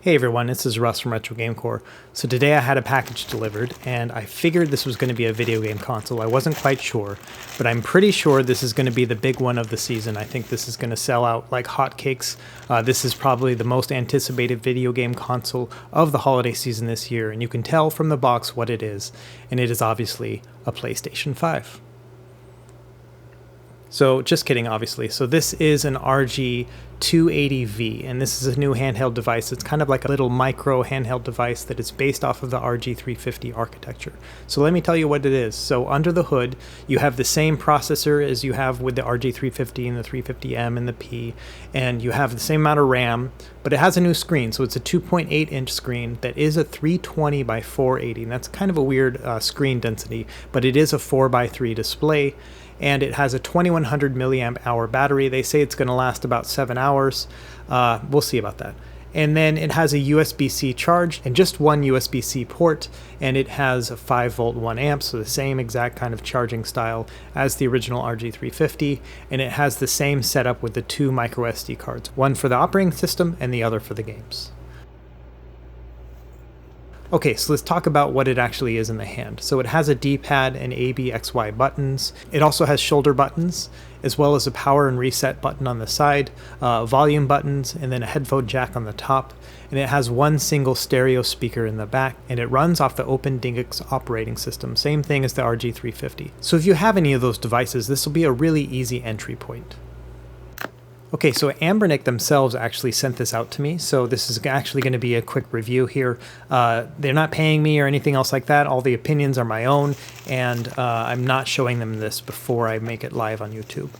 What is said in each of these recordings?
Hey everyone, this is Russ from Retro Game Core. So today I had a package delivered and I figured this was going to be a video game console. I wasn't quite sure, but I'm pretty sure this is going to be the big one of the season. I think this is going to sell out like hotcakes. This is probably the most anticipated video game console of the holiday season this year, and you can tell from the box what it is, and it is obviously a PlayStation 5. So just kidding, obviously. So this is an RG280V, and this is a new handheld device. It's kind of like a little micro handheld device that is based off of the RG350 architecture. So let me tell you what it is. So under the hood, you have the same processor as you have with the RG350 and the 350M and the P, and you have the same amount of RAM, but it has a new screen. So it's a 2.8-inch screen that is a 320 by 480, and that's kind of a weird screen density, but it is a 4:3 display. And it has a 2100 milliamp hour battery. They say it's going to last about 7 hours. We'll see about that. And then it has a USB-C charge and just one USB-C port, and it has a 5 volt 1 amp, so the same exact kind of charging style as the original RG350, and it has the same setup with the two micro SD cards, one for the operating system and the other for the games. Okay, so let's talk about what it actually is in the hand. So it has a D-pad and A, B, X, Y buttons. It also has shoulder buttons, as well as a power and reset button on the side, volume buttons, and then a headphone jack on the top. And it has one single stereo speaker in the back, and it runs off the OpenDingX operating system, same thing as the RG350. So if you have any of those devices, this will be a really easy entry point. Okay, so Anbernic themselves actually sent this out to me, so this is actually going to be a quick review here. They're not paying me or anything else like that. All the opinions are my own, and I'm not showing them this before I make it live on YouTube.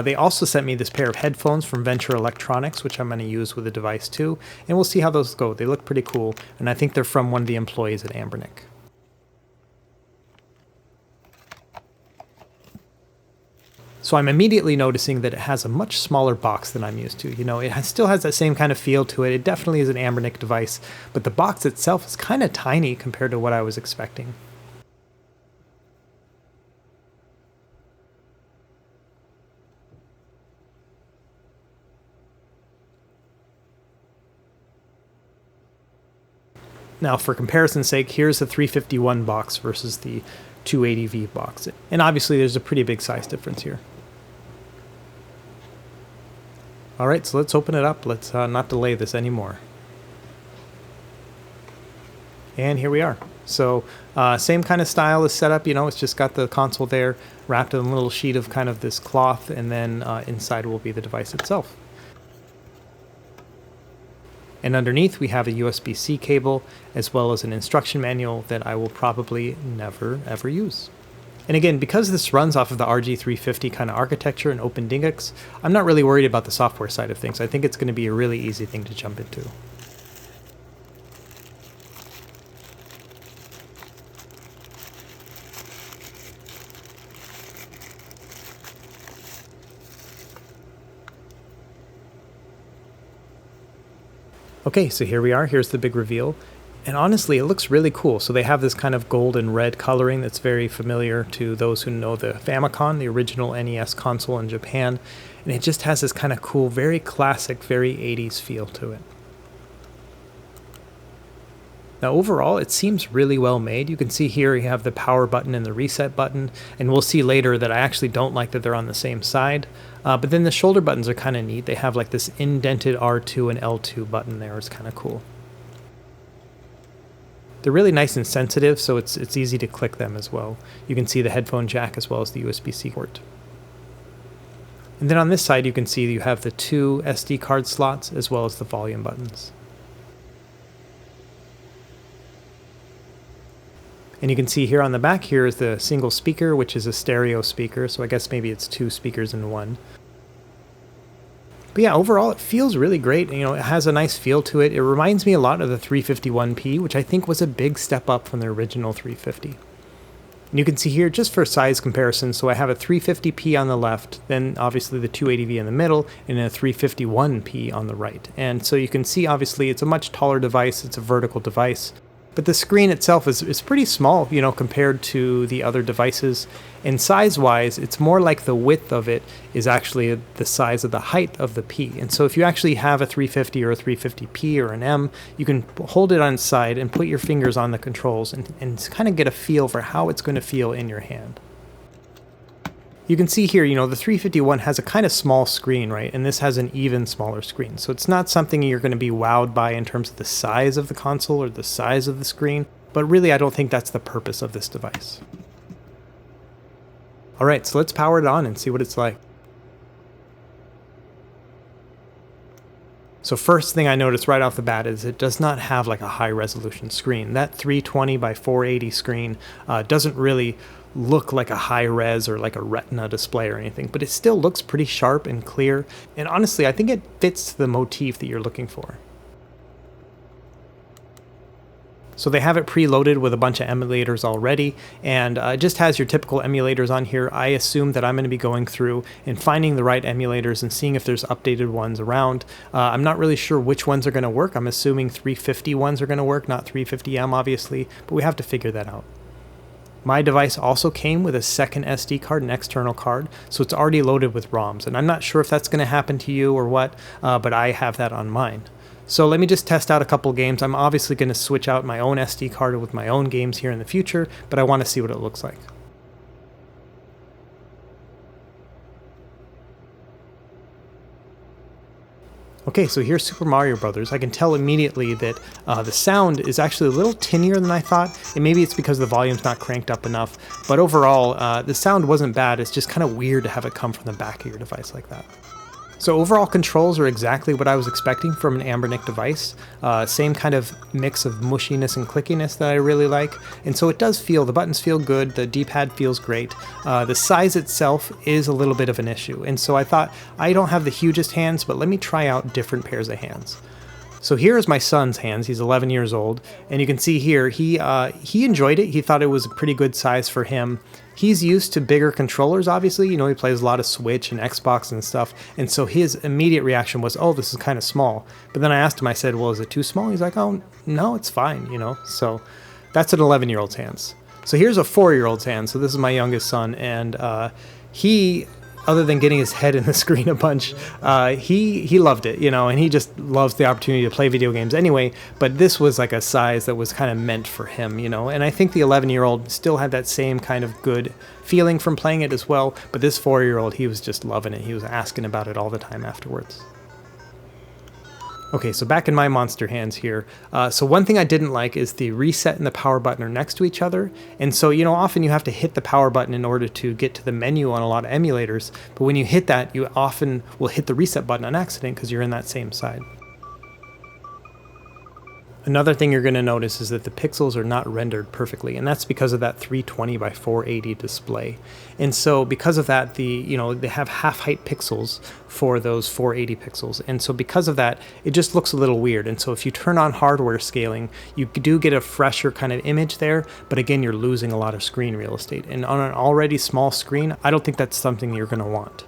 They also sent me this pair of headphones from Venture Electronics, which I'm going to use with the device too, and we'll see how those go. They look pretty cool, and I think they're from one of the employees at Anbernic. So I'm immediately noticing that it has a much smaller box than I'm used to. You know, it still has that same kind of feel to it. It definitely is an Anbernic device, but the box itself is kind of tiny compared to what I was expecting. Now, for comparison's sake, here's the 351 box versus the 280V box. And obviously there's a pretty big size difference here. Alright, so let's open it up. Let's not delay this anymore. And here we are. So same kind of style as setup, you know, it's just got the console there, wrapped in a little sheet of kind of this cloth, and then inside will be the device itself. And underneath we have a USB-C cable, as well as an instruction manual that I will probably never ever use. And again, because this runs off of the RG350 kind of architecture and OpenDingX, I'm not really worried about the software side of things. I think it's going to be a really easy thing to jump into. Okay, so here we are. Here's the big reveal. And honestly, it looks really cool. So they have this kind of gold and red coloring that's very familiar to those who know the Famicom, the original NES console in Japan. And it just has this kind of cool, very classic, very 80s feel to it. Now overall, it seems really well made. You can see here you have the power button and the reset button, and we'll see later that I actually don't like that they're on the same side. But then the shoulder buttons are kind of neat. They have like this indented R2 and L2 button there. It's kind of cool. They're really nice and sensitive, so it's easy to click them as well. You can see the headphone jack as well as the USB-C port. And then on this side you can see you have the two SD card slots as well as the volume buttons. And you can see here on the back here is the single speaker, which is a stereo speaker, so I guess maybe it's two speakers in one. But yeah, overall it feels really great. You know, it has a nice feel to it. It reminds me a lot of the 351P, which I think was a big step up from the original 350. And you can see here, just for size comparison, so I have a 350P on the left, then obviously the 280V in the middle, and a 351P on the right. And so you can see, obviously, it's a much taller device. It's a vertical device. But the screen itself is pretty small, you know, compared to the other devices. And size-wise, it's more like the width of it is actually the size of the height of the P. And so if you actually have a 350 or a 350P or an M, you can hold it on its side and put your fingers on the controls and kind of get a feel for how it's going to feel in your hand. You can see here, you know, the 351 has a kind of small screen, right? And this has an even smaller screen. So it's not something you're going to be wowed by in terms of the size of the console or the size of the screen, but really I don't think that's the purpose of this device. All right, so let's power it on and see what it's like. So first thing I noticed right off the bat is it does not have like a high resolution screen. That 320 by 480 screen doesn't really look like a high res or like a retina display or anything, but it still looks pretty sharp and clear. And honestly, I think it fits the motif that you're looking for. So they have it preloaded with a bunch of emulators already, and it just has your typical emulators on here. I assume that I'm going to be going through and finding the right emulators and seeing if there's updated ones around. I'm not really sure which ones are going to work. I'm assuming 350 ones are going to work, not 350M obviously, but we have to figure that out. My device also came with a second SD card, an external card, so it's already loaded with ROMs, and I'm not sure if that's going to happen to you or what, but I have that on mine. So let me just test out a couple games. I'm obviously going to switch out my own SD card with my own games here in the future, but I want to see what it looks like. Okay, so here's Super Mario Brothers. I can tell immediately that the sound is actually a little tinier than I thought, and maybe it's because the volume's not cranked up enough, but overall, the sound wasn't bad. It's just kind of weird to have it come from the back of your device like that. So overall controls are exactly what I was expecting from an Anbernic device. Same kind of mix of mushiness and clickiness that I really like. And so it does feel, the buttons feel good, the D-pad feels great. The size itself is a little bit of an issue. And so I thought, I don't have the hugest hands, but let me try out different pairs of hands. So here is my son's hands. He's 11 years old, and you can see here he enjoyed it. He thought it was a pretty good size for him. He's used to bigger controllers, obviously. You know, he plays a lot of Switch and Xbox and stuff, and so his immediate reaction was, "Oh, this is kind of small." But then I asked him, I said, "Well, is it too small?" He's like, "Oh, no, it's fine." You know, so that's an 11-year-old's hands. So here's a 4-year-old's hand. So this is my youngest son, and he, other than getting his head in the screen a bunch, he loved it, you know, and he just loves the opportunity to play video games anyway, but this was like a size that was kind of meant for him, you know, and I think the 11-year-old still had that same kind of good feeling from playing it as well, but this 4-year-old, he was just loving it. He was asking about it all the time afterwards. Okay, so back in my monster hands here. So one thing I didn't like is the reset and the power button are next to each other. And so, you know, often you have to hit the power button in order to get to the menu on a lot of emulators. But when you hit that, you often will hit the reset button on accident because you're in that same side. Another thing you're going to notice is that the pixels are not rendered perfectly, and that's because of that 320 by 480 display. And so because of that, they have half-height pixels for those 480 pixels. And so because of that, it just looks a little weird. And so if you turn on hardware scaling, you do get a fresher kind of image there, but again, you're losing a lot of screen real estate. And on an already small screen, I don't think that's something you're going to want.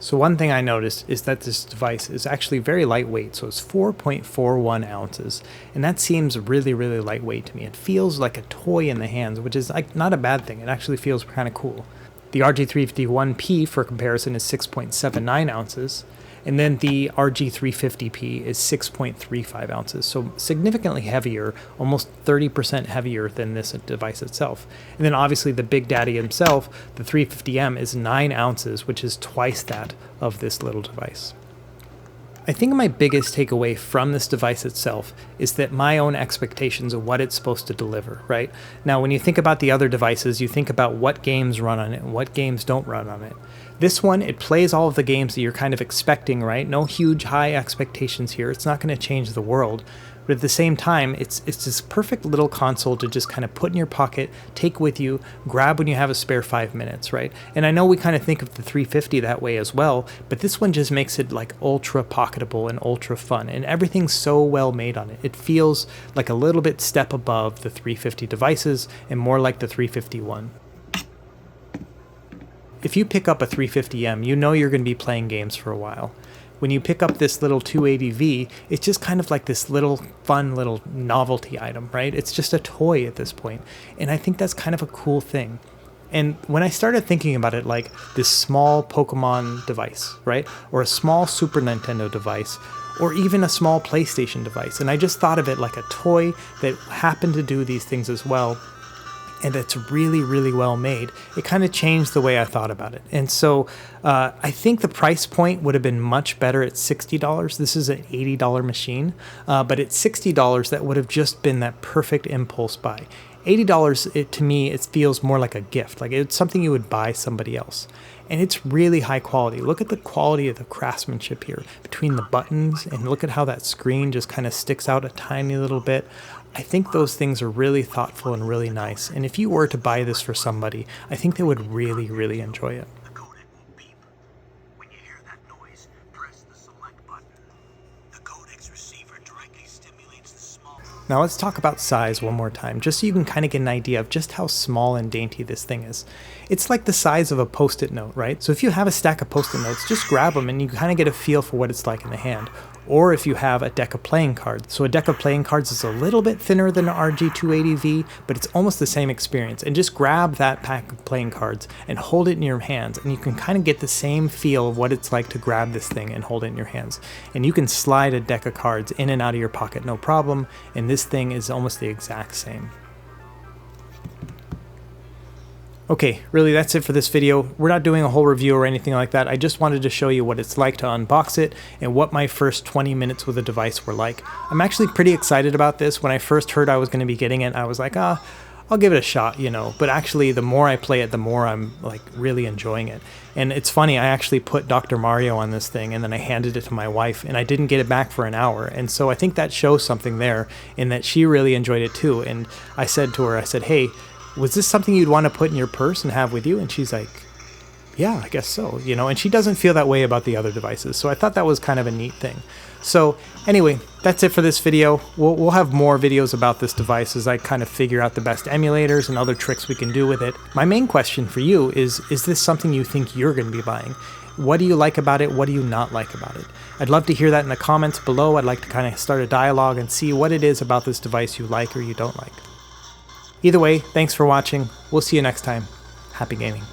So one thing I noticed is that this device is actually very lightweight, so it's 4.41 ounces, and that seems really, really lightweight to me. It feels like a toy in the hands, which is like not a bad thing. It actually feels kind of cool. The RG351P, for comparison, is 6.79 ounces, and then the RG350P is 6.35 ounces, so significantly heavier, almost 30% heavier than this device itself. And then obviously the big daddy himself, the 350M, is 9 ounces, which is twice that of this little device. I think my biggest takeaway from this device itself is that my own expectations of what it's supposed to deliver, right? Now, when you think about the other devices, you think about what games run on it and what games don't run on it. This one, it plays all of the games that you're kind of expecting, right? No huge high expectations here. It's not going to change the world. But at the same time, it's this perfect little console to just kind of put in your pocket, take with you, grab when you have a spare 5 minutes, right? And I know we kind of think of the 350 that way as well, but this one just makes it like ultra pocketable and ultra fun, and everything's so well made on it. It feels like a little bit step above the 350 devices and more like the 351. If you pick up a 350M, you know you're going to be playing games for a while. when you pick up this little 280V, it's just kind of like this little fun little novelty item, right? It's just a toy at this point. And I think that's kind of a cool thing. And when I started thinking about it, like this small Pokemon device, right? Or a small Super Nintendo device, or even a small PlayStation device. And I just thought of it like a toy that happened to do these things as well. And it's really, really well made. It kind of changed the way I thought about it. And so I think the price point would have been much better at $60. This is an $80 machine, but at $60, that would have just been that perfect impulse buy. $80, to me, it feels more like a gift. Like it's something you would buy somebody else. And it's really high quality. Look at the quality of the craftsmanship here between the buttons, and look at how that screen just kind of sticks out a tiny little bit. I think those things are really thoughtful and really nice. And if you were to buy this for somebody, I think they would really, really enjoy it. The codec will beep. When you hear that noise, press the select button. The codec's receiver directly stimulates the small... Now let's talk about size one more time, just so you can kind of get an idea of just how small and dainty this thing is. It's like the size of a Post-it note, right? So if you have a stack of Post-it notes, just grab them and you kind of get a feel for what it's like in the hand. Or if you have a deck of playing cards. So a deck of playing cards is a little bit thinner than an RG280V, but it's almost the same experience. And just grab that pack of playing cards and hold it in your hands, and you can kind of get the same feel of what it's like to grab this thing and hold it in your hands. And you can slide a deck of cards in and out of your pocket no problem, and this thing is almost the exact same. Okay, really that's it for this video. We're not doing a whole review or anything like that. I just wanted to show you what it's like to unbox it and what my first 20 minutes with the device were like. I'm actually pretty excited about this. When I first heard I was going to be getting it, I was like, I'll give it a shot, you know. But actually, the more I play it, the more I'm like really enjoying it. And it's funny, I actually put Dr. Mario on this thing and then I handed it to my wife and I didn't get it back for an hour. And so I think that shows something there in that she really enjoyed it too. And I said to her, I said, hey, was this something you'd want to put in your purse and have with you? And she's like, yeah, I guess so, you know, and she doesn't feel that way about the other devices. So I thought that was kind of a neat thing. So anyway, that's it for this video. We'll have more videos about this device as I kind of figure out the best emulators and other tricks we can do with it. My main question for you is this something you think you're going to be buying? What do you like about it? What do you not like about it? I'd love to hear that in the comments below. I'd like to kind of start a dialogue and see what it is about this device you like or you don't like. Either way, thanks for watching. We'll see you next time. Happy gaming.